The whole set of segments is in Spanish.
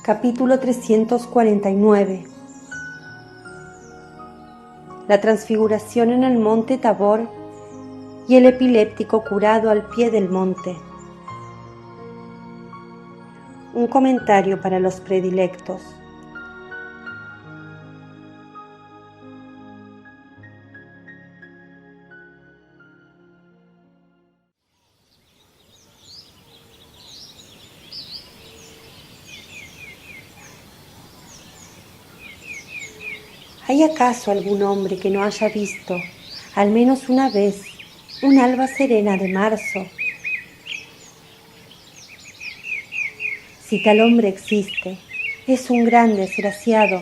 Capítulo 349. La transfiguración en el monte Tabor y el epiléptico curado al pie del monte. Un comentario para los predilectos. ¿Hay acaso algún hombre que no haya visto, al menos una vez, un alba serena de marzo? Si tal hombre existe, es un gran desgraciado,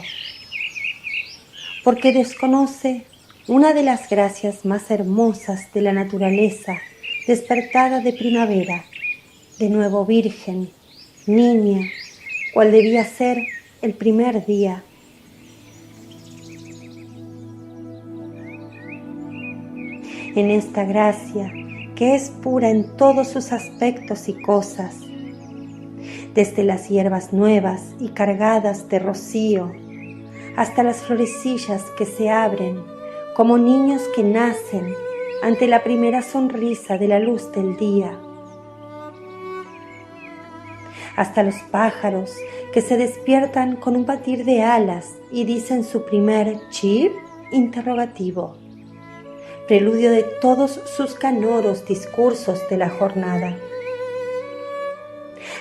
porque desconoce una de las gracias más hermosas de la naturaleza, despertada de primavera, de nuevo virgen, niña, cual debía ser el primer día. En esta gracia, que es pura en todos sus aspectos y cosas, desde las hierbas nuevas y cargadas de rocío, hasta las florecillas que se abren como niños que nacen ante la primera sonrisa de la luz del día, hasta los pájaros que se despiertan con un batir de alas y dicen su primer chip interrogativo, preludio de todos sus canoros discursos de la jornada,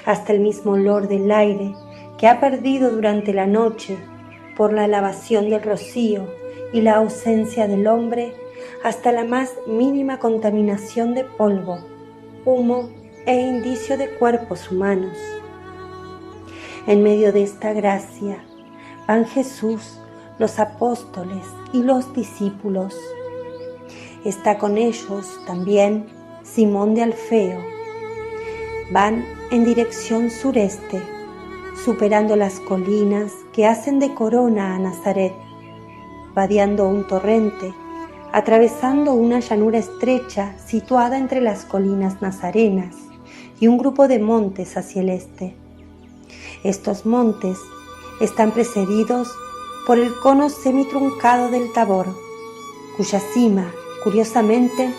hasta el mismo olor del aire que ha perdido durante la noche por la lavación del rocío y la ausencia del hombre, hasta la más mínima contaminación de polvo, humo e indicio de cuerpos humanos. En medio de esta gracia van Jesús, los apóstoles y los discípulos. Está con ellos también Simón de Alfeo. Van en dirección sureste, superando las colinas que hacen de corona a Nazaret, vadeando un torrente, atravesando una llanura estrecha situada entre las colinas nazarenas y un grupo de montes hacia el este. Estos montes están precedidos por el cono semitruncado del Tabor, cuya cima, curiosamente,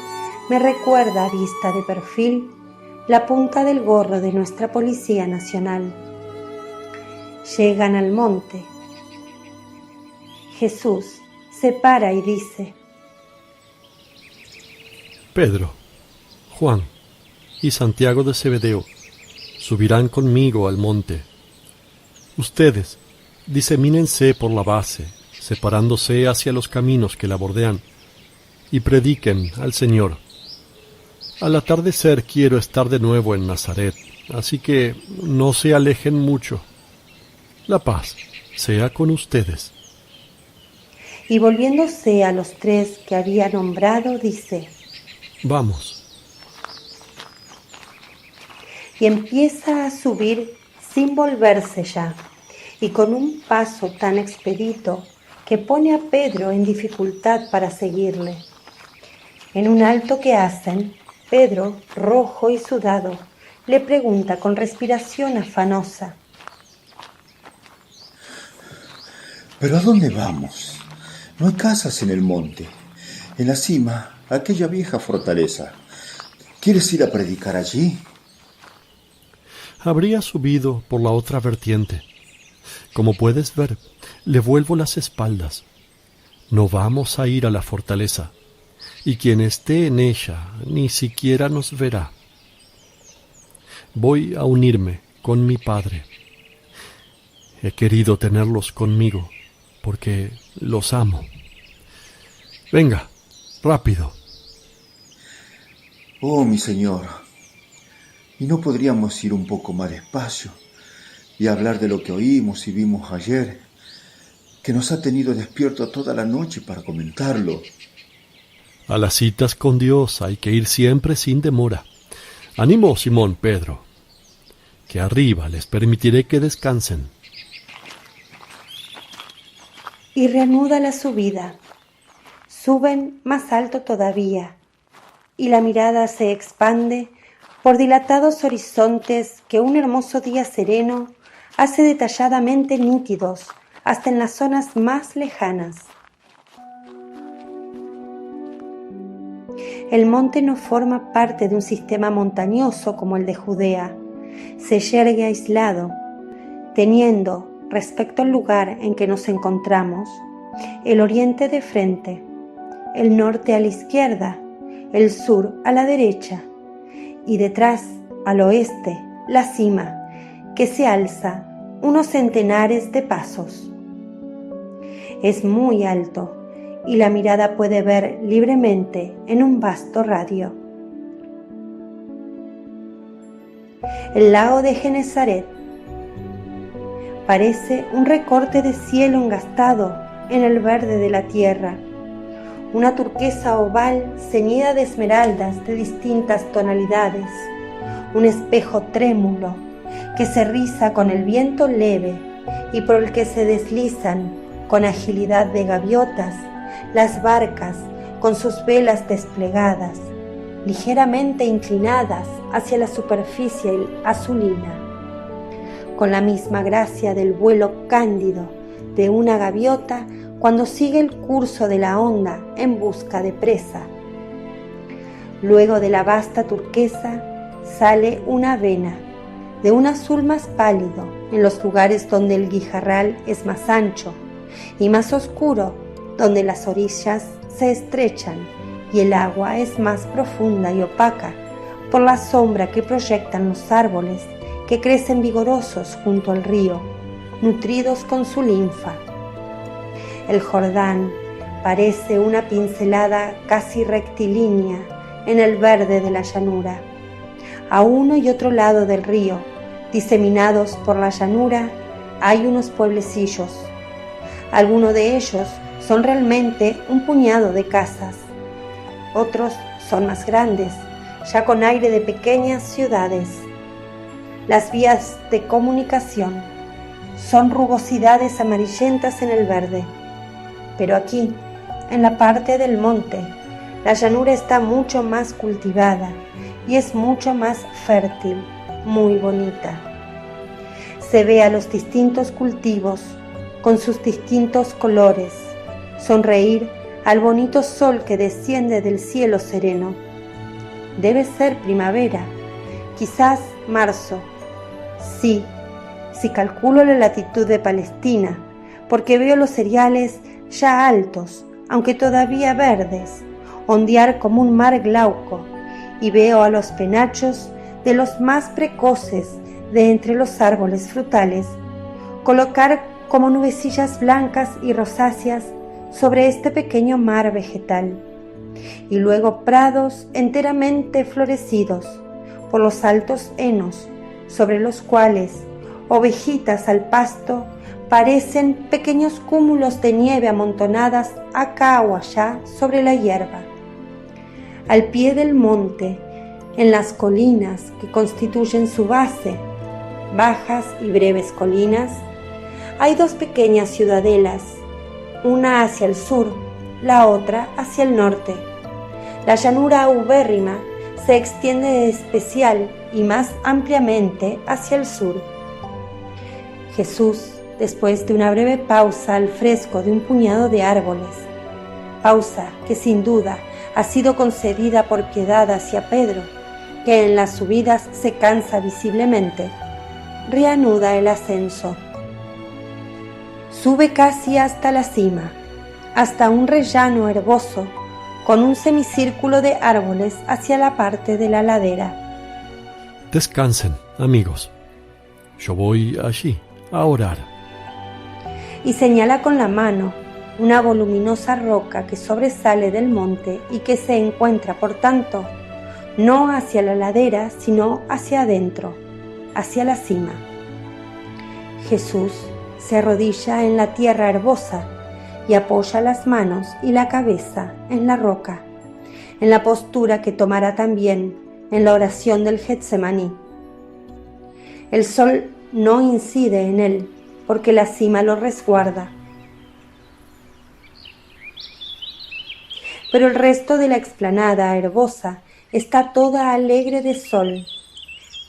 me recuerda a vista de perfil la punta del gorro de nuestra Policía Nacional. Llegan al monte. Jesús se para y dice: Pedro, Juan y Santiago de Zebedeo subirán conmigo al monte. Ustedes disemínense por la base, separándose hacia los caminos que la bordean, y prediquen al Señor. Al atardecer quiero estar de nuevo en Nazaret, así que no se alejen mucho. La paz sea con ustedes. Y volviéndose a los tres que había nombrado, dice: Vamos. Y empieza a subir sin volverse ya, y con un paso tan expedito que pone a Pedro en dificultad para seguirle. En un alto que hacen, Pedro, rojo y sudado, le pregunta con respiración afanosa: ¿Pero a dónde vamos? No hay casas en el monte. En la cima, aquella vieja fortaleza. ¿Quieres ir a predicar allí? Habría subido por la otra vertiente. Como puedes ver, le vuelvo las espaldas. No vamos a ir a la fortaleza, y quien esté en ella ni siquiera nos verá. Voy a unirme con mi Padre. He querido tenerlos conmigo, porque los amo. Venga, rápido. Oh, mi Señor, ¿y no podríamos ir un poco más despacio y hablar de lo que oímos y vimos ayer, que nos ha tenido despierto toda la noche para comentarlo? A las citas con Dios hay que ir siempre sin demora. Ánimo, Simón, Pedro, que arriba les permitiré que descansen. Y reanuda la subida. Suben más alto todavía, y la mirada se expande por dilatados horizontes que un hermoso día sereno hace detalladamente nítidos hasta en las zonas más lejanas. El monte no forma parte de un sistema montañoso como el de Judea. Se yergue aislado, teniendo, respecto al lugar en que nos encontramos, el oriente de frente, el norte a la izquierda, el sur a la derecha, y detrás, al oeste, la cima, que se alza unos centenares de pasos. Es muy alto, y la mirada puede ver libremente en un vasto radio. El lago de Genesaret parece un recorte de cielo engastado en el verde de la tierra, una turquesa oval ceñida de esmeraldas de distintas tonalidades, un espejo trémulo que se riza con el viento leve y por el que se deslizan con agilidad de gaviotas las barcas con sus velas desplegadas, ligeramente inclinadas hacia la superficie azulina, con la misma gracia del vuelo cándido de una gaviota cuando sigue el curso de la onda en busca de presa. Luego de la vasta turquesa sale una vena de un azul más pálido en los lugares donde el guijarral es más ancho y más oscuro donde las orillas se estrechan y el agua es más profunda y opaca por la sombra que proyectan los árboles que crecen vigorosos junto al río, nutridos con su linfa. El Jordán parece una pincelada casi rectilínea en el verde de la llanura. A uno y otro lado del río, diseminados por la llanura, hay unos pueblecillos. Algunos de ellos son realmente un puñado de casas. Otros son más grandes, ya con aire de pequeñas ciudades. Las vías de comunicación son rugosidades amarillentas en el verde. Pero aquí, en la parte del monte, la llanura está mucho más cultivada y es mucho más fértil, muy bonita. Se ve a los distintos cultivos con sus distintos colores, sonreír al bonito sol que desciende del cielo sereno. Debe ser primavera, quizás marzo. Sí, si calculo la latitud de Palestina, porque veo los cereales ya altos, aunque todavía verdes, ondear como un mar glauco, y veo a los penachos de los más precoces de entre los árboles frutales colocar como nubecillas blancas y rosáceas sobre este pequeño mar vegetal, y luego prados enteramente florecidos por los altos henos, sobre los cuales ovejitas al pasto parecen pequeños cúmulos de nieve amontonadas acá o allá sobre la hierba. Al pie del monte, en las colinas que constituyen su base, bajas y breves colinas, hay dos pequeñas ciudadelas, una hacia el sur, la otra hacia el norte. La llanura ubérrima se extiende especial y más ampliamente hacia el sur. Jesús, después de una breve pausa al fresco de un puñado de árboles, pausa que sin duda ha sido concedida por piedad hacia Pedro, que en las subidas se cansa visiblemente, reanuda el ascenso. Sube casi hasta la cima, hasta un rellano herboso, con un semicírculo de árboles hacia la parte de la ladera. Descansen, amigos. Yo voy allí a orar. Y señala con la mano una voluminosa roca que sobresale del monte y que se encuentra, por tanto, no hacia la ladera, sino hacia adentro, hacia la cima. Jesús se arrodilla en la tierra herbosa y apoya las manos y la cabeza en la roca, en la postura que tomará también en la oración del Getsemaní. El sol no incide en él, porque la cima lo resguarda. Pero el resto de la explanada herbosa está toda alegre de sol.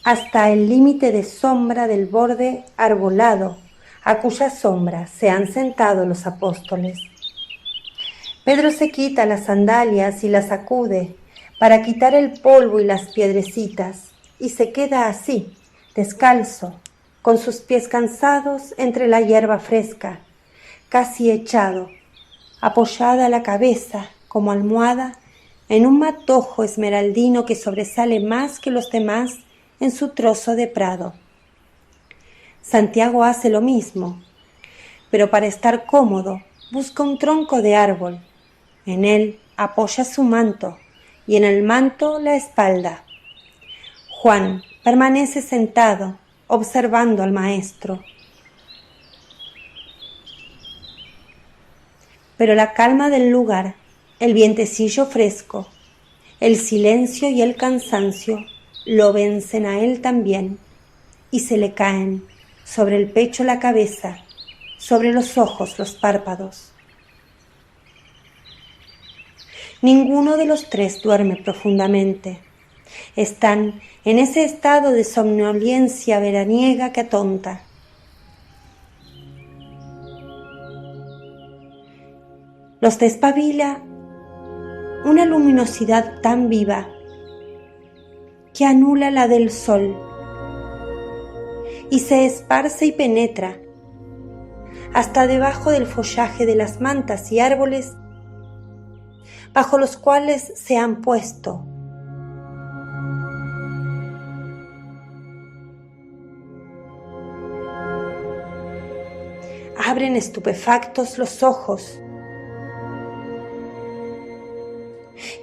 hasta el límite de sombra del borde arbolado, a cuya sombra se han sentado los apóstoles. Pedro se quita las sandalias y las sacude para quitar el polvo y las piedrecitas, y se queda así, descalzo, con sus pies cansados entre la hierba fresca, casi echado, apoyada la cabeza como almohada en un matojo esmeraldino que sobresale más que los demás en su trozo de prado. Santiago hace lo mismo, pero para estar cómodo busca un tronco de árbol. En él apoya su manto y en el manto la espalda. Juan permanece sentado, observando al maestro. Pero la calma del lugar, el vientecillo fresco, el silencio y el cansancio lo vencen a él también y se le caen sobre el pecho la cabeza, sobre los ojos los párpados. Ninguno de los tres duerme profundamente. Están en ese estado de somnolencia veraniega que atonta. Los despabila una luminosidad tan viva que anula la del sol y se esparce y penetra hasta debajo del follaje de las mantas y árboles bajo los cuales se han puesto. Abren estupefactos los ojos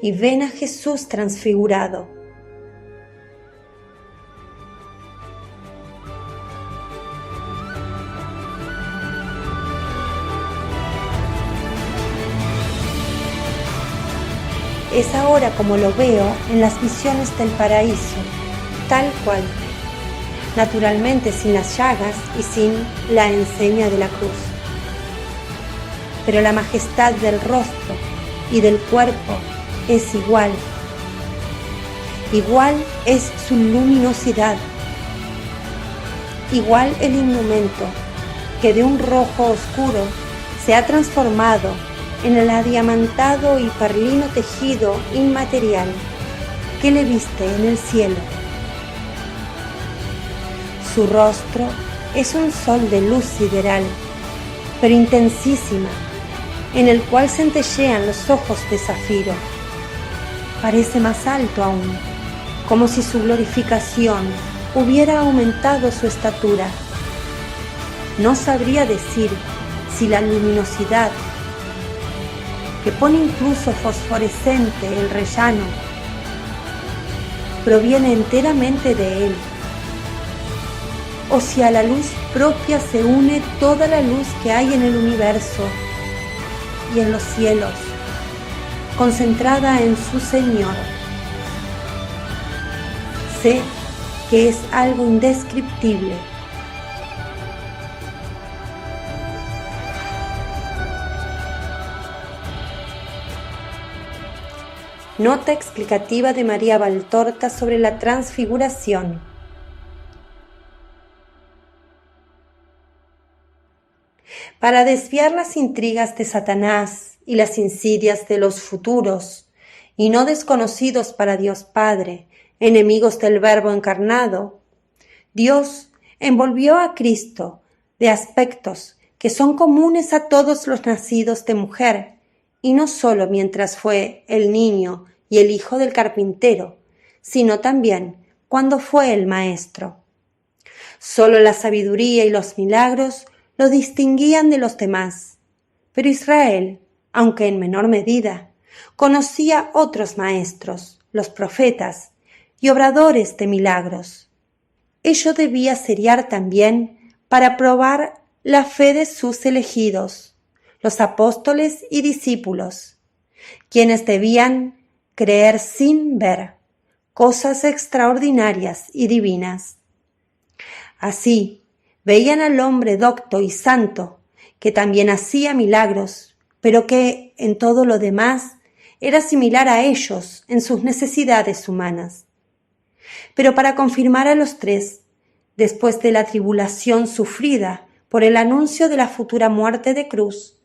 y ven a Jesús transfigurado. Es ahora como lo veo en las visiones del paraíso, tal cual, naturalmente sin las llagas y sin la enseña de la cruz. Pero la majestad del rostro y del cuerpo es igual. Igual es su luminosidad. Igual el indumento que de un rojo oscuro se ha transformado en el adiamantado y perlino tejido inmaterial que le viste en el cielo. Su rostro es un sol de luz sideral, pero intensísima, en el cual centellean los ojos de zafiro. Parece más alto aún, como si su glorificación hubiera aumentado su estatura. No sabría decir si la luminosidad que pone incluso fosforescente el rellano proviene enteramente de él, o si a la luz propia se une toda la luz que hay en el universo y en los cielos, concentrada en su Señor. Sé que es algo indescriptible. Nota explicativa de María Valtorta sobre la transfiguración. Para desviar las intrigas de Satanás y las insidias de los futuros y no desconocidos para Dios Padre, enemigos del Verbo encarnado, Dios envolvió a Cristo de aspectos que son comunes a todos los nacidos de mujer, y no solo mientras fue el niño y el hijo del carpintero, sino también cuando fue el maestro. Solo la sabiduría y los milagros lo distinguían de los demás, pero Israel, aunque en menor medida, conocía otros maestros, los profetas y obradores de milagros. Ello debía seriar también para probar la fe de sus elegidos, los apóstoles y discípulos, quienes debían creer sin ver cosas extraordinarias y divinas. Así, veían al hombre docto y santo, que también hacía milagros, pero que en todo lo demás era similar a ellos en sus necesidades humanas. pero para confirmar a los tres, después de la tribulación sufrida por el anuncio de la futura muerte de cruz,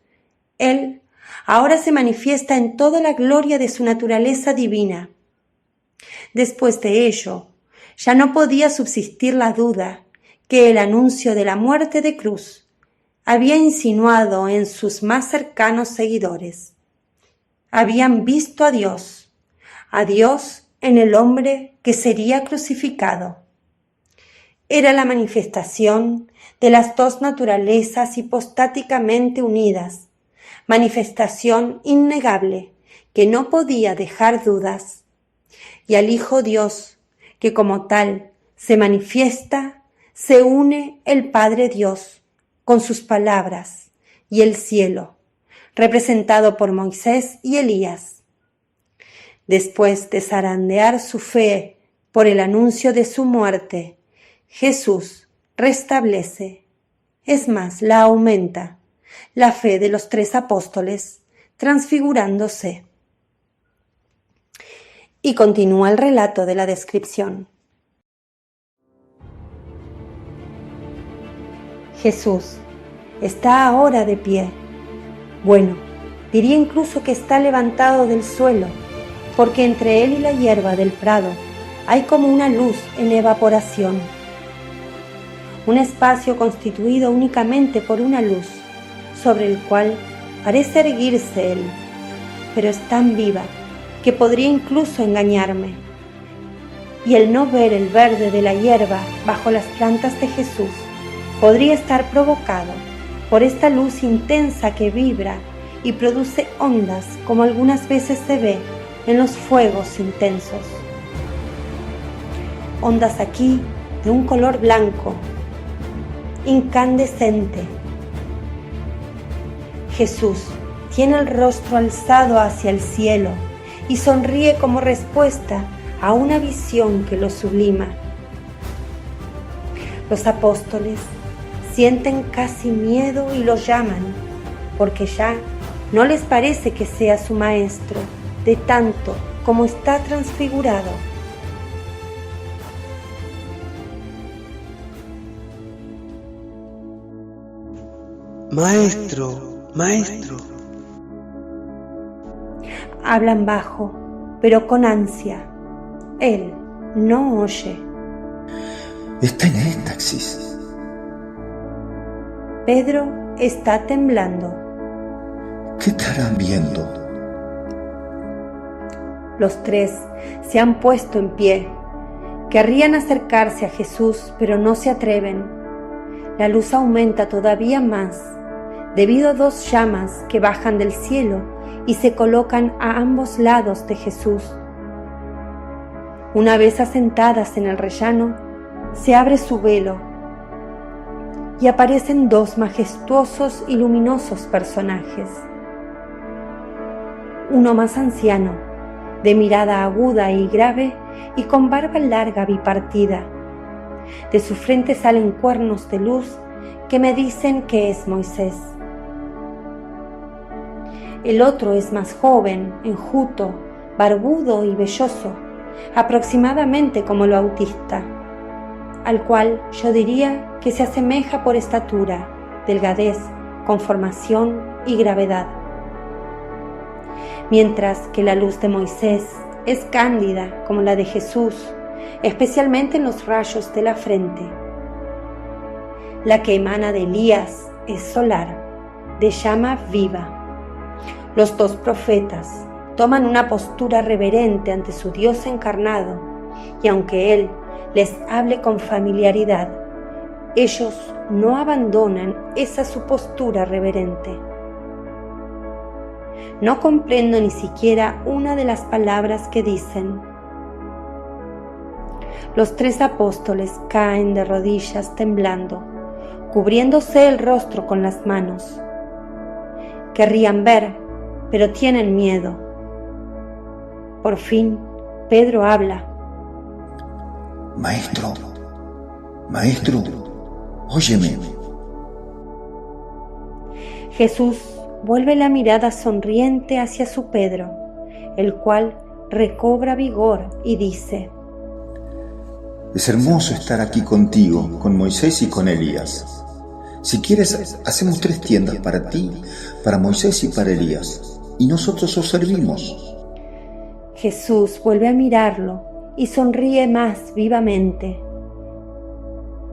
Él ahora se manifiesta en toda la gloria de su naturaleza divina. Después de ello, ya no podía subsistir la duda que el anuncio de la muerte de cruz había insinuado en sus más cercanos seguidores. Habían visto a Dios en el hombre que sería crucificado. Era la manifestación de las dos naturalezas hipostáticamente unidas, manifestación innegable que no podía dejar dudas, y al Hijo Dios, que como tal se manifiesta, se une el Padre Dios con sus palabras y el cielo, representado por Moisés y Elías. Después de zarandear su fe por el anuncio de su muerte, Jesús restablece, es más, la aumenta, la fe de los tres apóstoles, transfigurándose. Y continúa el relato de la descripción. Jesús está ahora de pie. Bueno, diría incluso que está levantado del suelo, porque entre él y la hierba del prado hay como una luz en evaporación. Un espacio constituido únicamente por una luz, sobre el cual parece erguirse él, pero es tan viva que podría incluso engañarme. Y el no ver el verde de la hierba bajo las plantas de Jesús podría estar provocado por esta luz intensa que vibra y produce ondas como algunas veces se ve en los fuegos intensos. Ondas aquí de un color blanco, incandescente. Jesús tiene el rostro alzado hacia el cielo y sonríe como respuesta a una visión que lo sublima. Los apóstoles sienten casi miedo y lo llaman, porque ya no les parece que sea su maestro, de tanto como está transfigurado. Maestro, maestro. Hablan bajo, pero con ansia. Él no oye. Está en éxtasis. Pedro está temblando. ¿Qué estarán viendo? Los tres se han puesto en pie. Querrían acercarse a Jesús, pero no se atreven. La luz aumenta todavía más, debido a dos llamas que bajan del cielo y se colocan a ambos lados de Jesús. Una vez asentadas en el rellano, se abre su velo y aparecen dos majestuosos y luminosos personajes. Uno más anciano, de mirada aguda y grave y con barba larga bipartida. De su frente salen cuernos de luz que me dicen que es Moisés. El otro es más joven, enjuto, barbudo y velloso, aproximadamente como el Bautista, al cual yo diría que se asemeja por estatura, delgadez, conformación y gravedad. Mientras que la luz de Moisés es cándida como la de Jesús, especialmente en los rayos de la frente. La que emana de Elías es solar, de llama viva. Los dos profetas toman una postura reverente ante su Dios encarnado, y aunque Él les hable con familiaridad, ellos no abandonan esa su postura reverente. No comprendo ni siquiera una de las palabras que dicen. Los tres apóstoles caen de rodillas temblando, cubriéndose el rostro con las manos. Querrían ver, pero tienen miedo. Por fin, Pedro habla. Maestro, maestro, óyeme. Jesús vuelve la mirada sonriente hacia su Pedro, el cual recobra vigor y dice: Es hermoso estar aquí contigo, con Moisés y con Elías. Si quieres, hacemos 3 tiendas para ti, para Moisés y para Elías, y nosotros os servimos. Jesús vuelve a mirarlo y sonríe más vivamente.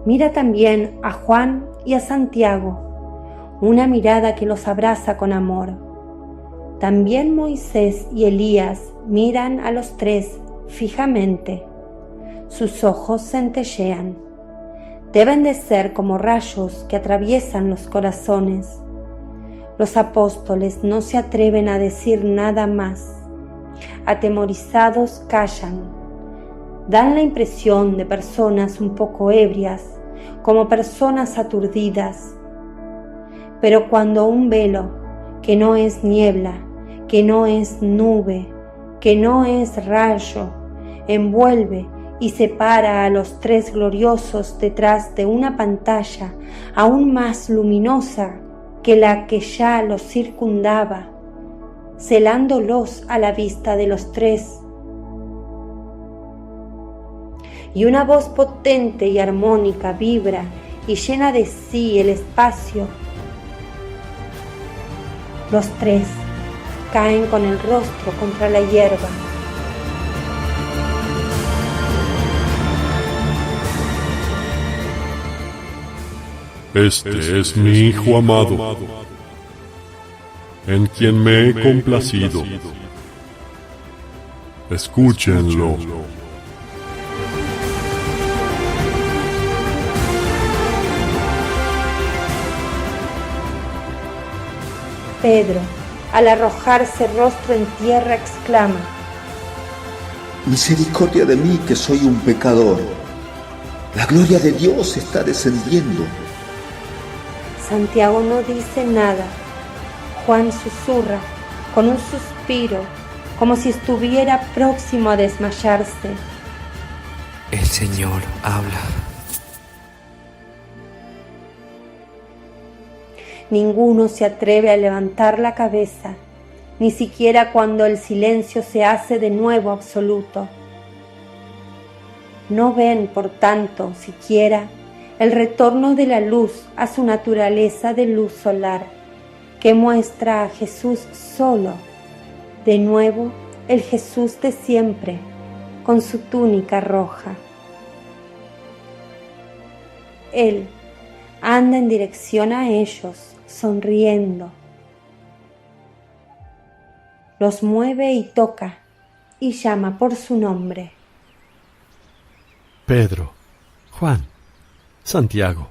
Mira también a Juan y a Santiago, una mirada que los abraza con amor. También Moisés y Elías miran a los 3 fijamente. Sus ojos centellean. Deben de ser como rayos que atraviesan los corazones. Los apóstoles no se atreven a decir nada más. Atemorizados callan. Dan la impresión de personas un poco ebrias, como personas aturdidas. Pero cuando un velo, que no es niebla, que no es nube, que no es rayo, envuelve y separa a los 3 gloriosos detrás de una pantalla aún más luminosa que la que ya los circundaba, celándolos a la vista de los 3. Y una voz potente y armónica vibra y llena de sí el espacio. Los 3 caen con el rostro contra la hierba. Este es mi Hijo amado, en quien me he complacido. Escúchenlo. Pedro, al arrojarse rostro en tierra, exclama: Misericordia de mí, que soy un pecador. La gloria de Dios está descendiendo. Santiago no dice nada. Juan susurra con un suspiro, como si estuviera próximo a desmayarse. El Señor habla. Ninguno se atreve a levantar la cabeza, ni siquiera cuando el silencio se hace de nuevo absoluto. No ven, por tanto, siquiera el retorno de la luz a su naturaleza de luz solar, que muestra a Jesús solo, de nuevo el Jesús de siempre, con su túnica roja. Él anda en dirección a ellos, sonriendo. Los mueve y toca, y llama por su nombre. Pedro, Juan, Santiago,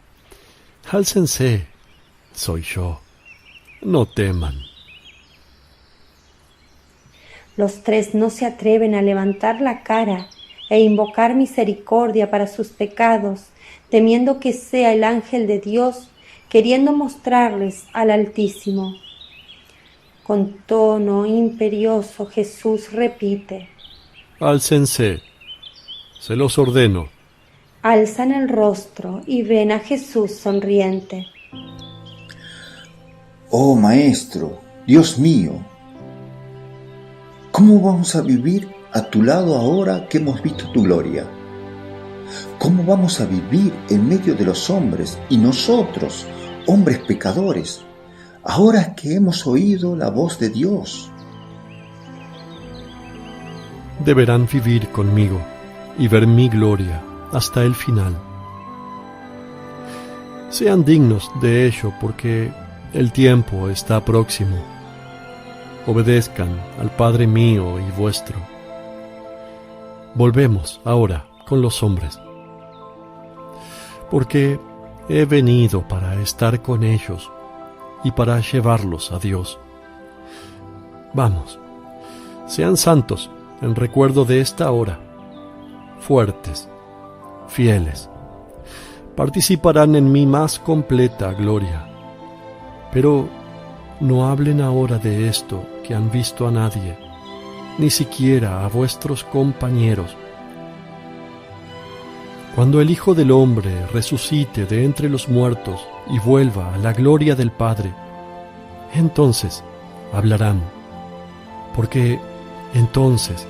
álcense, soy yo, no teman. Los 3 no se atreven a levantar la cara e invocar misericordia para sus pecados, temiendo que sea el ángel de Dios queriendo mostrarles al Altísimo. Con tono imperioso Jesús repite: Álcense, se los ordeno. Alzan el rostro y ven a Jesús sonriente. Oh Maestro, Dios mío, ¿cómo vamos a vivir a tu lado ahora que hemos visto tu gloria? ¿Cómo vamos a vivir en medio de los hombres y nosotros, hombres pecadores, ahora que hemos oído la voz de Dios? Deberán vivir conmigo y ver mi gloria hasta el final. Sean dignos de ello, porque el tiempo está próximo. Obedezcan al Padre mío y vuestro. Volvemos ahora con los hombres, porque he venido para estar con ellos y para llevarlos a Dios. Vamos, sean santos en recuerdo de esta hora, fuertes, fieles. Participarán en mi más completa gloria. Pero no hablen ahora de esto que han visto a nadie, ni siquiera a vuestros compañeros. Cuando el Hijo del Hombre resucite de entre los muertos y vuelva a la gloria del Padre, entonces hablarán, porque entonces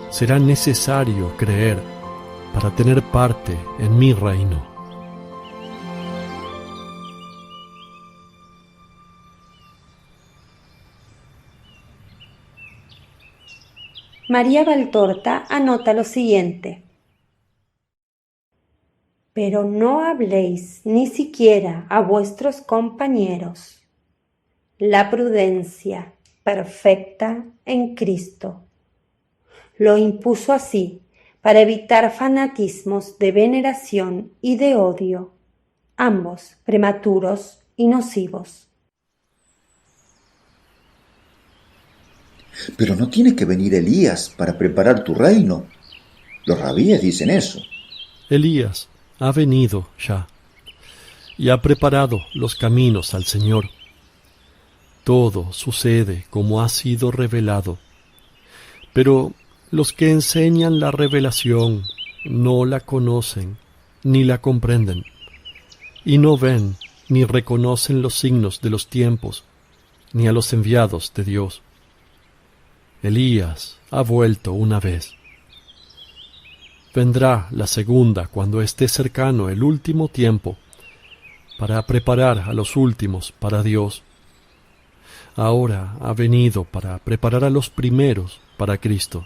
será necesario creer para tener parte en mi reino. María Valtorta anota lo siguiente: pero no habléis ni siquiera a vuestros compañeros. La prudencia perfecta en Cristo. Lo impuso así para evitar fanatismos de veneración y de odio, ambos prematuros y nocivos. Pero no tiene que venir Elías para preparar tu reino. Los rabíes dicen eso. Elías ha venido ya y ha preparado los caminos al Señor. Todo sucede como ha sido revelado, pero los que enseñan la revelación no la conocen ni la comprenden, y no ven ni reconocen los signos de los tiempos, ni a los enviados de Dios. Elías ha vuelto una vez. Vendrá la segunda cuando esté cercano el último tiempo, para preparar a los últimos para Dios. Ahora ha venido para preparar a los primeros para Cristo.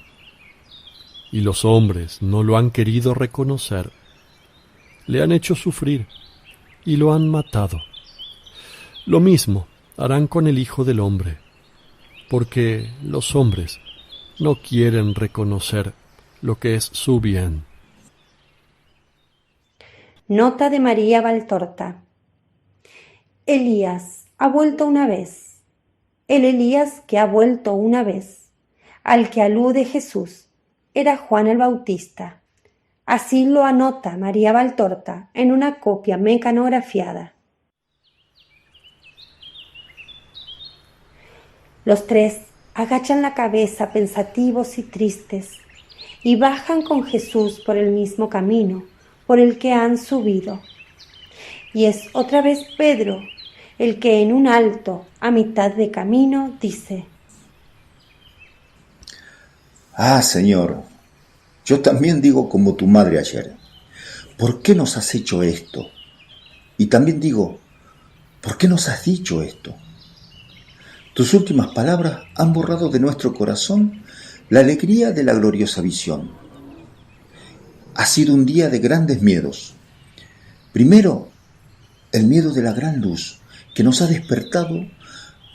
Y los hombres no lo han querido reconocer. Le han hecho sufrir y lo han matado. Lo mismo harán con el Hijo del Hombre, porque los hombres no quieren reconocer lo que es su bien. Nota de María Valtorta. Elías ha vuelto una vez. El Elías que ha vuelto una vez, al que alude Jesús, era Juan el Bautista. Así lo anota María Valtorta en una copia mecanografiada. Los tres agachan la cabeza pensativos y tristes y bajan con Jesús por el mismo camino por el que han subido. Y es otra vez Pedro el que en un alto, a mitad de camino, dice: Ah, Señor, yo también digo como tu madre ayer, ¿por qué nos has hecho esto? Y también digo, ¿por qué nos has dicho esto? Tus últimas palabras han borrado de nuestro corazón la alegría de la gloriosa visión. Ha sido un día de grandes miedos. Primero, el miedo de la gran luz que nos ha despertado,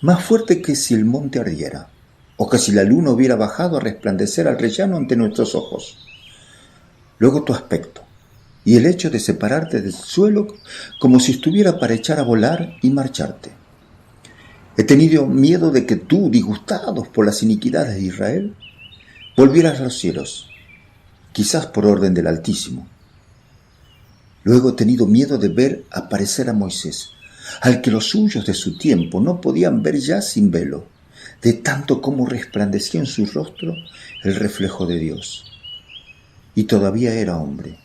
más fuerte que si el monte ardiera, o que si la luna hubiera bajado a resplandecer al rellano ante nuestros ojos. Luego tu aspecto, y el hecho de separarte del suelo como si estuviera para echar a volar y marcharte. He tenido miedo de que tú, disgustados por las iniquidades de Israel, volvieras a los cielos, quizás por orden del Altísimo. Luego he tenido miedo de ver aparecer a Moisés, al que los suyos de su tiempo no podían ver ya sin velo, de tanto como resplandecía en su rostro el reflejo de Dios. Y todavía era hombre,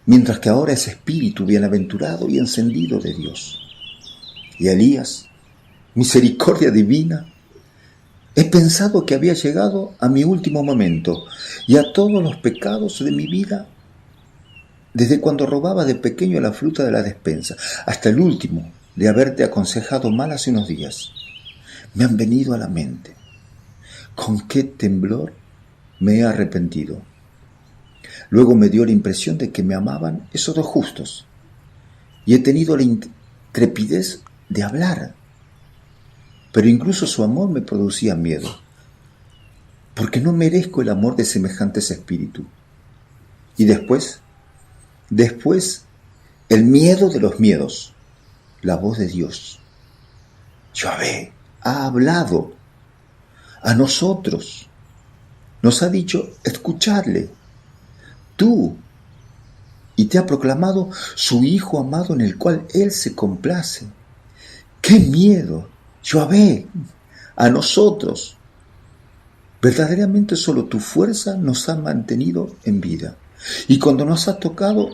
mientras que ahora es espíritu bienaventurado y encendido de Dios. Y a Elías, misericordia divina, he pensado que había llegado a mi último momento y a todos los pecados de mi vida, desde cuando robaba de pequeño la fruta de la despensa, hasta el último de haberte aconsejado mal hace unos días, me han venido a la mente. Con qué temblor me he arrepentido. Luego me dio la impresión de que me amaban esos dos justos, y he tenido la intrepidez de hablar, pero incluso su amor me producía miedo, porque no merezco el amor de semejantes espíritus. Y después, el miedo de los miedos, la voz de Dios. Yahvé ha hablado a nosotros, nos ha dicho escuchadle, tú, y te ha proclamado su Hijo amado en el cual Él se complace. ¡Qué miedo! Yahvé, a nosotros. Verdaderamente solo tu fuerza nos ha mantenido en vida. Y cuando nos has tocado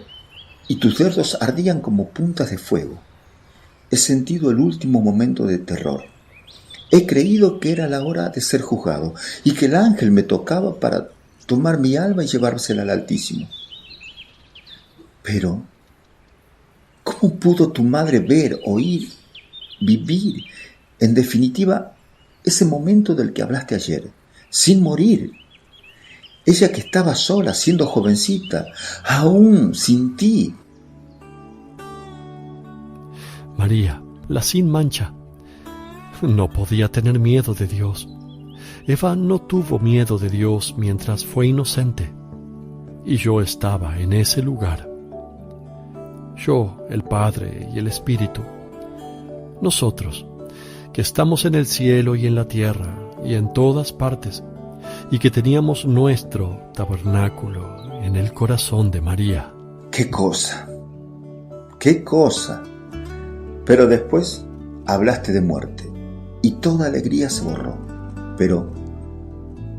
y tus dedos ardían como puntas de fuego, he sentido el último momento de terror. He creído que era la hora de ser juzgado y que el ángel me tocaba para tomar mi alma y llevársela al Altísimo. Pero, ¿cómo pudo tu madre ver, oír, vivir, en definitiva, ese momento del que hablaste ayer, sin morir? Ella que estaba sola, siendo jovencita, aún sin ti. María, la sin mancha, no podía tener miedo de Dios. Eva no tuvo miedo de Dios mientras fue inocente, y yo estaba en ese lugar. Yo, el Padre y el Espíritu, nosotros, que estamos en el cielo y en la tierra y en todas partes, y que teníamos nuestro tabernáculo en el corazón de María. ¡Qué cosa! ¡Qué cosa! Pero después hablaste de muerte, y toda alegría se borró. Pero,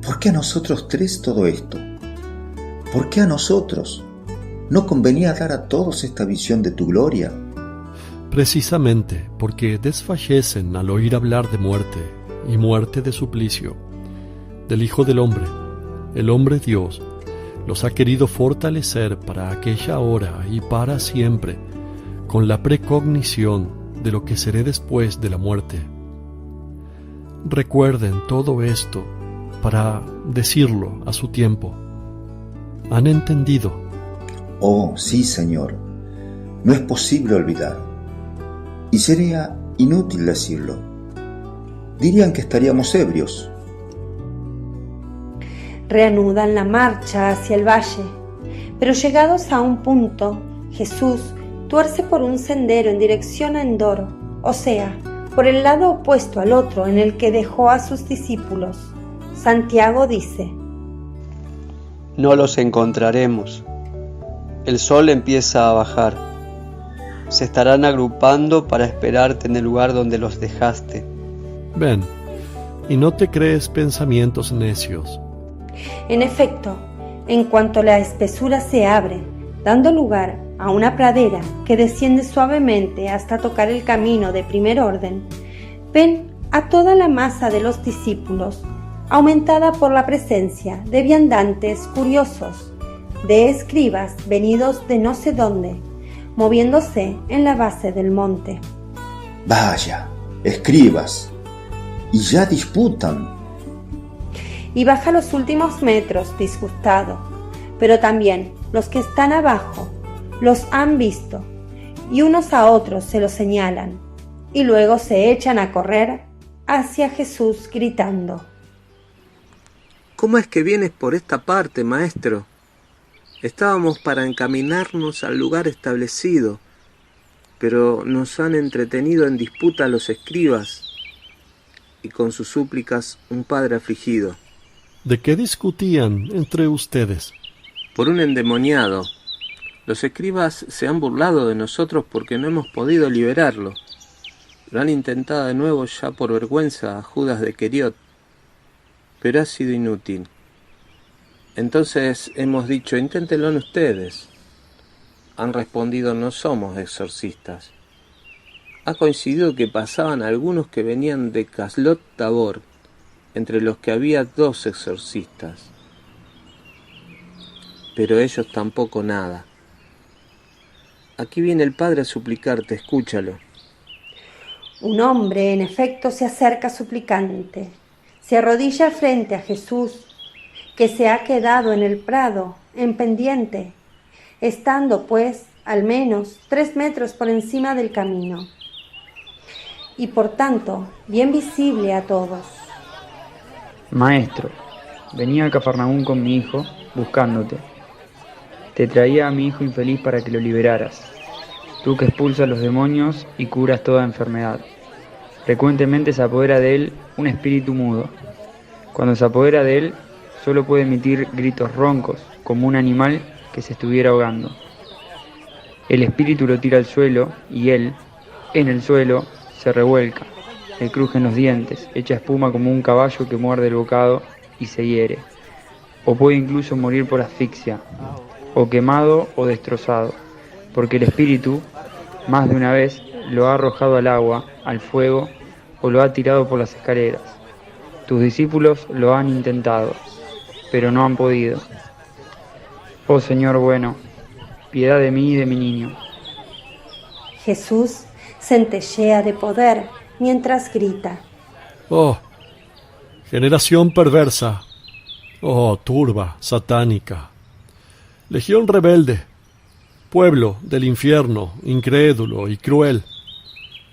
¿por qué a nosotros tres todo esto? ¿Por qué a nosotros? ¿No convenía dar a todos esta visión de tu gloria? Precisamente porque desfallecen al oír hablar de muerte y muerte de suplicio, del Hijo del Hombre, el Hombre Dios, los ha querido fortalecer para aquella hora y para siempre, con la precognición de lo que seré después de la muerte. Recuerden todo esto para decirlo a su tiempo. ¿Han entendido? Oh, sí, Señor. No es posible olvidar. Y sería inútil decirlo. Dirían que estaríamos ebrios. Reanudan la marcha hacia el valle, pero llegados a un punto, Jesús tuerce por un sendero en dirección a Endor, o sea, por el lado opuesto al otro en el que dejó a sus discípulos. Santiago dice: No los encontraremos. El sol empieza a bajar. Se estarán agrupando para esperarte en el lugar donde los dejaste. Ven, y no te crees pensamientos necios. En efecto, en cuanto la espesura se abre, dando lugar a una pradera que desciende suavemente hasta tocar el camino de primer orden, ven a toda la masa de los discípulos, aumentada por la presencia de viandantes curiosos, de escribas venidos de no sé dónde, moviéndose en la base del monte. Vaya, escribas, y ya disputan. Y baja los últimos metros disgustado, pero también los que están abajo los han visto, y unos a otros se los señalan, y luego se echan a correr hacia Jesús gritando: ¿Cómo es que vienes por esta parte, maestro? Estábamos para encaminarnos al lugar establecido, pero nos han entretenido en disputa los escribas y con sus súplicas un padre afligido. ¿De qué discutían entre ustedes? Por un endemoniado. Los escribas se han burlado de nosotros porque no hemos podido liberarlo. Lo han intentado de nuevo ya por vergüenza a Judas de Queriot, pero ha sido inútil. Entonces hemos dicho: inténtenlo ustedes. Han respondido: no somos exorcistas. Ha coincidido que pasaban algunos que venían de Caslot Tabor, entre los que había 2 exorcistas. Pero ellos tampoco nada. Aquí viene el padre a suplicarte, escúchalo. Un hombre, en efecto, se acerca suplicante, se arrodilla frente a Jesús, que se ha quedado en el prado, en pendiente, estando, pues, al menos 3 metros por encima del camino, y por tanto, bien visible a todos. Maestro, venía a Cafarnaúm con mi hijo, buscándote. Te traía a mi hijo infeliz para que lo liberaras. Tú que expulsas los demonios y curas toda enfermedad. Frecuentemente se apodera de él un espíritu mudo. Cuando se apodera de él, solo puede emitir gritos roncos, como un animal que se estuviera ahogando. El espíritu lo tira al suelo y él, en el suelo, se revuelca. Le crujen los dientes, echa espuma como un caballo que muerde el bocado y se hiere. O puede incluso morir por asfixia, o quemado o destrozado, porque el espíritu, más de una vez, lo ha arrojado al agua, al fuego, o lo ha tirado por las escaleras. Tus discípulos lo han intentado, pero no han podido. Oh Señor bueno, piedad de mí y de mi niño. Jesús centellea de poder mientras grita: Oh, generación perversa, oh, turba, satánica, legión rebelde, pueblo del infierno, incrédulo y cruel.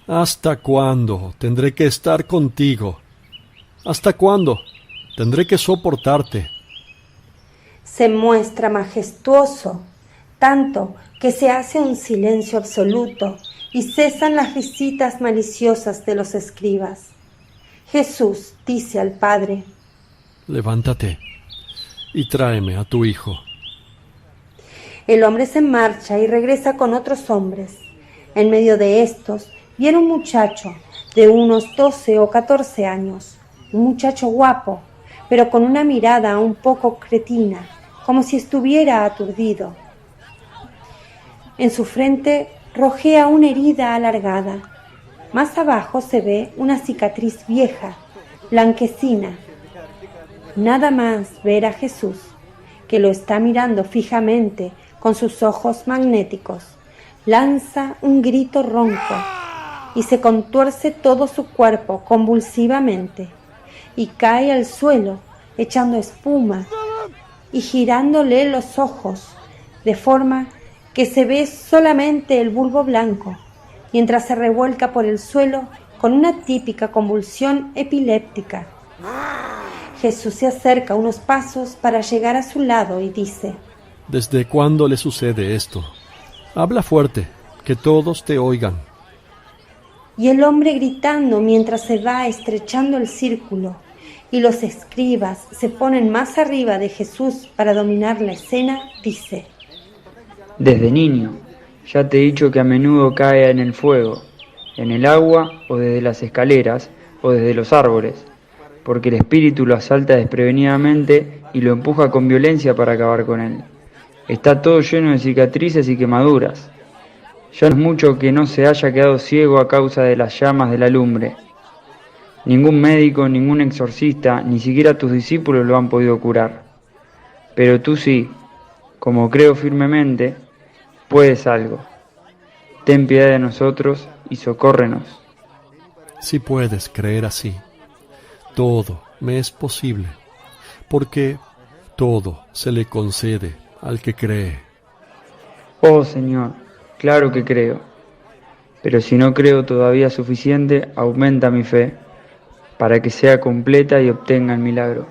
¿Hasta cuándo tendré que estar contigo? ¿Hasta cuándo tendré que soportarte? Se muestra majestuoso, tanto que se hace un silencio absoluto y cesan las risitas maliciosas de los escribas. Jesús dice al Padre: Levántate y tráeme a tu hijo. El hombre se marcha y regresa con otros hombres. En medio de estos viene un muchacho de unos 12 o 14 años, un muchacho guapo, pero con una mirada un poco cretina, como si estuviera aturdido. En su frente rojea una herida alargada. Más abajo se ve una cicatriz vieja, blanquecina. Nada más ver a Jesús, que lo está mirando fijamente con sus ojos magnéticos, lanza un grito ronco y se contuerce todo su cuerpo convulsivamente y cae al suelo echando espuma y girándole los ojos de forma que se ve solamente el bulbo blanco, mientras se revuelca por el suelo con una típica convulsión epiléptica. Jesús se acerca unos pasos para llegar a su lado y dice: ¿Desde cuándo le sucede esto? Habla fuerte, que todos te oigan. Y el hombre, gritando mientras se va estrechando el círculo y los escribas se ponen más arriba de Jesús para dominar la escena, dice: Desde niño, ya te he dicho que a menudo cae en el fuego, en el agua o desde las escaleras o desde los árboles, porque el espíritu lo asalta desprevenidamente y lo empuja con violencia para acabar con él. Está todo lleno de cicatrices y quemaduras. Ya no es mucho que no se haya quedado ciego a causa de las llamas de la lumbre. Ningún médico, ningún exorcista, ni siquiera tus discípulos lo han podido curar. Pero tú sí, como creo firmemente, puedes algo. Ten piedad de nosotros y socórrenos. Si puedes creer así, todo me es posible, porque todo se le concede al que cree. Oh Señor, claro que creo, pero si no creo todavía suficiente, aumenta mi fe, para que sea completa y obtenga el milagro.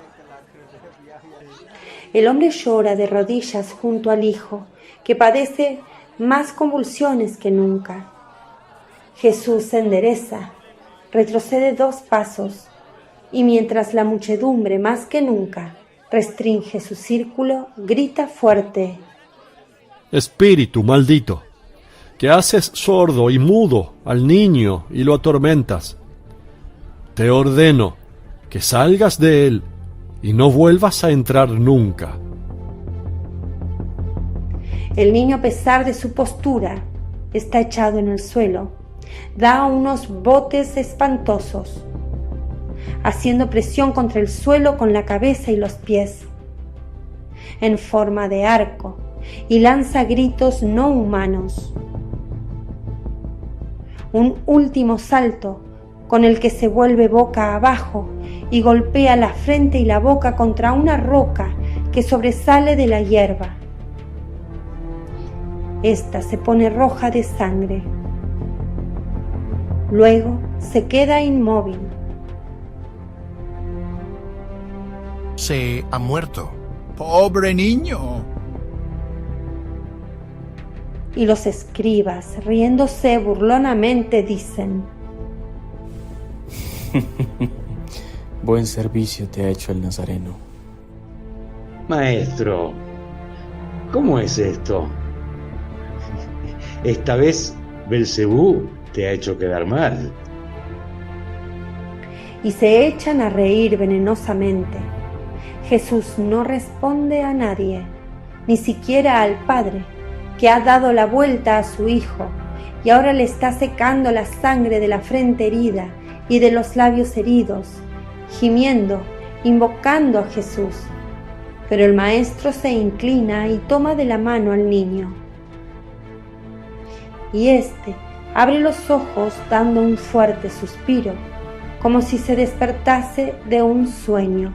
El hombre llora de rodillas junto al hijo, que padece más convulsiones que nunca. Jesús se endereza, retrocede 2 pasos, y mientras la muchedumbre más que nunca restringe su círculo, grita fuerte: Espíritu maldito, que haces sordo y mudo al niño y lo atormentas, te ordeno que salgas de él y no vuelvas a entrar nunca. El niño, a pesar de su postura, está echado en el suelo, da unos botes espantosos, haciendo presión contra el suelo con la cabeza y los pies, en forma de arco, y lanza gritos no humanos. Un último salto con el que se vuelve boca abajo y golpea la frente y la boca contra una roca que sobresale de la hierba. Esta se pone roja de sangre. Luego se queda inmóvil. Se ha muerto. ¡Pobre niño! Y los escribas, riéndose burlonamente, dicen: Buen servicio te ha hecho el Nazareno. Maestro, ¿cómo es esto? Esta vez Belcebú te ha hecho quedar mal. Y se echan a reír venenosamente. Jesús no responde a nadie, ni siquiera al Padre, que ha dado la vuelta a su Hijo y ahora le está secando la sangre de la frente herida y de los labios heridos, gimiendo, invocando a Jesús. Pero el maestro se inclina y toma de la mano al niño. Y éste abre los ojos dando un fuerte suspiro, como si se despertase de un sueño.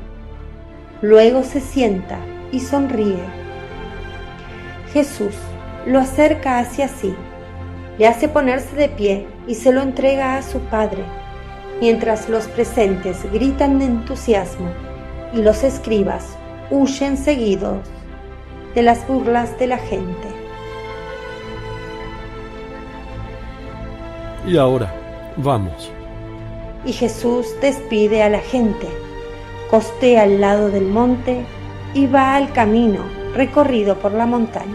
Luego se sienta y sonríe. Jesús lo acerca hacia sí, le hace ponerse de pie y se lo entrega a su padre, mientras los presentes gritan de entusiasmo y los escribas huyen seguidos de las burlas de la gente. Y ahora, vamos. Y Jesús despide a la gente, costea al lado del monte y va al camino recorrido por la montaña.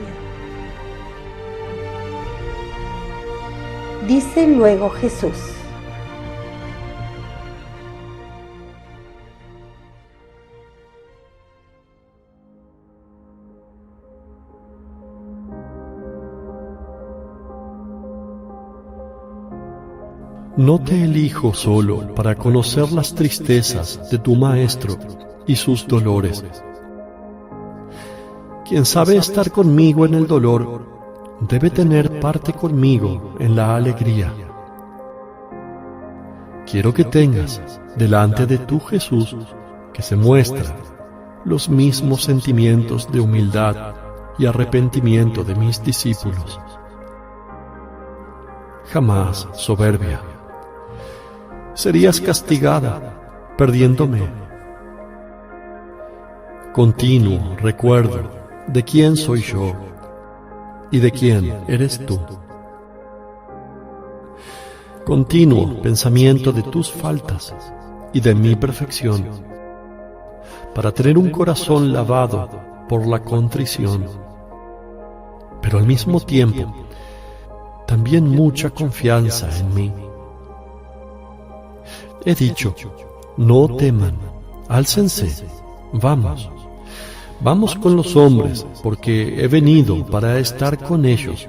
Dice luego Jesús: No te elijo solo para conocer las tristezas de tu maestro y sus dolores. Quien sabe estar conmigo en el dolor, debe tener parte conmigo en la alegría. Quiero que tengas delante de tu Jesús, que se muestra, los mismos sentimientos de humildad y arrepentimiento de mis discípulos. Jamás soberbia. Serías castigada, perdiéndome. Continuo recuerdo de quién soy yo y de quién eres tú. Continuo pensamiento de tus faltas y de mi perfección, para tener un corazón lavado por la contrición, pero al mismo tiempo también mucha confianza en mí. He dicho, no teman, álcense, vamos. Vamos con los hombres, porque he venido para estar con ellos.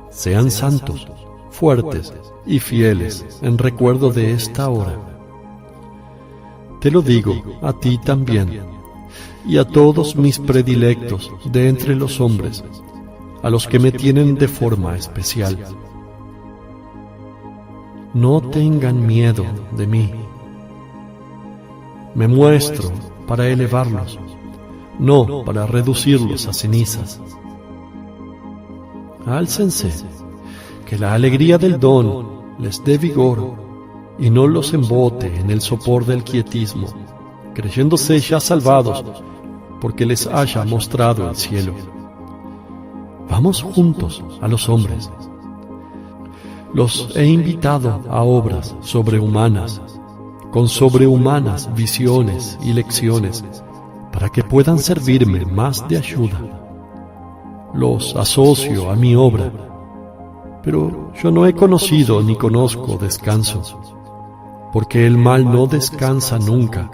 Sean santos, fuertes y fieles en recuerdo de esta hora. Te lo digo a ti también, y a todos mis predilectos de entre los hombres, a los que me tienen de forma especial. No tengan miedo de mí. Me muestro para elevarlos, no para reducirlos a cenizas. Álcense, que la alegría del don les dé vigor y no los embote en el sopor del quietismo, creyéndose ya salvados porque les haya mostrado el cielo. Vamos juntos a los hombres. Los he invitado a obras sobrehumanas, con sobrehumanas visiones y lecciones, para que puedan servirme más de ayuda. Los asocio a mi obra, pero yo no he conocido ni conozco descanso, porque el mal no descansa nunca,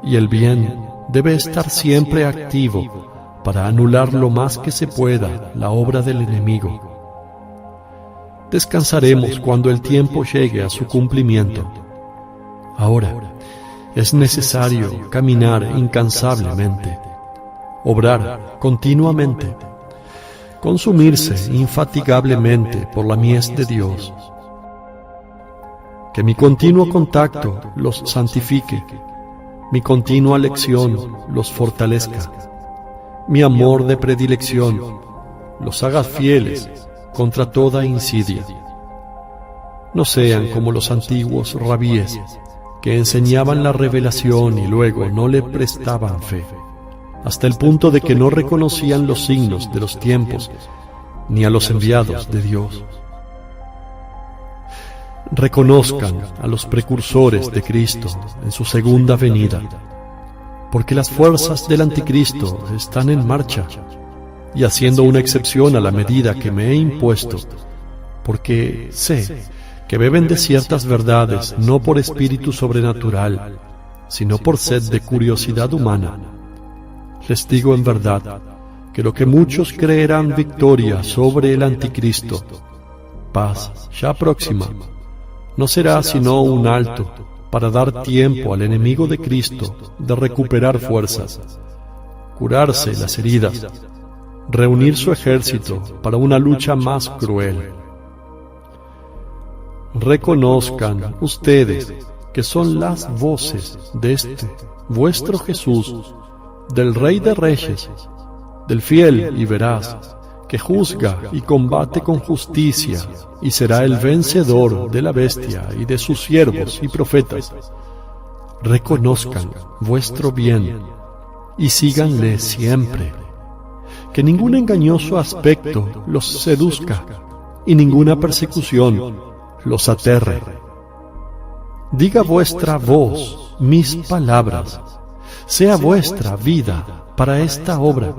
y el bien debe estar siempre activo para anular lo más que se pueda la obra del enemigo. Descansaremos cuando el tiempo llegue a su cumplimiento. Ahora es necesario caminar incansablemente, obrar continuamente, consumirse infatigablemente por la mies de Dios. Que mi continuo contacto los santifique, mi continua lección los fortalezca, mi amor de predilección los haga fieles contra toda insidia. No sean como los antiguos rabíes, que enseñaban la revelación y luego no le prestaban fe, hasta el punto de que no reconocían los signos de los tiempos, ni a los enviados de Dios. Reconozcan a los precursores de Cristo en su segunda venida, porque las fuerzas del anticristo están en marcha, y haciendo una excepción a la medida que me he impuesto, porque sé que beben de ciertas verdades no por espíritu sobrenatural, sino por sed de curiosidad humana. Les digo en verdad que lo que muchos creerán victoria sobre el anticristo, paz ya próxima, no será sino un alto para dar tiempo al enemigo de Cristo de recuperar fuerzas, curarse las heridas, reunir su ejército para una lucha más cruel. Reconozcan ustedes que son las voces de vuestro Jesús, del Rey de Reyes, del fiel y veraz, que juzga y combate con justicia, y será el vencedor de la bestia y de sus siervos y profetas. Reconozcan vuestro bien y síganle siempre. Que ningún engañoso aspecto los seduzca y ninguna persecución los aterre. Diga vuestra voz mis palabras, sea vuestra vida para esta obra.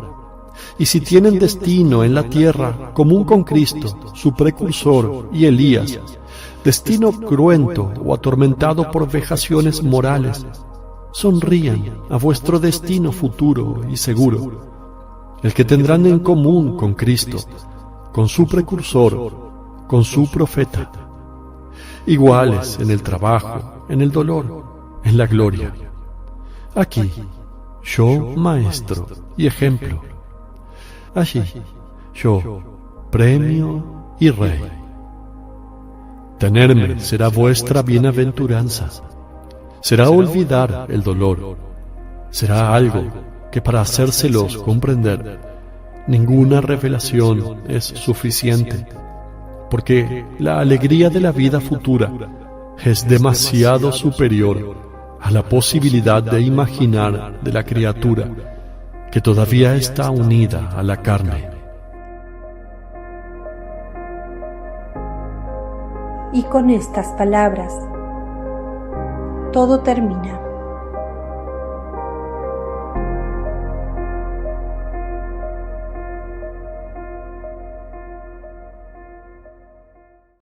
Y si tienen destino en la tierra común con Cristo, su precursor, y Elías, destino cruento o atormentado por vejaciones morales, sonrían a vuestro destino futuro y seguro, el que tendrán en común con Cristo, con su precursor, con su profeta, iguales en el trabajo, en el dolor, en la gloria. Aquí, yo maestro y ejemplo. Allí, yo premio y rey. Tenerme será vuestra bienaventuranza. Será olvidar el dolor. Será algo que para hacérselos comprender, ninguna revelación es suficiente, porque la alegría de la vida futura es demasiado superior a la posibilidad de imaginar de la criatura que todavía está unida a la carne. Y con estas palabras, todo termina.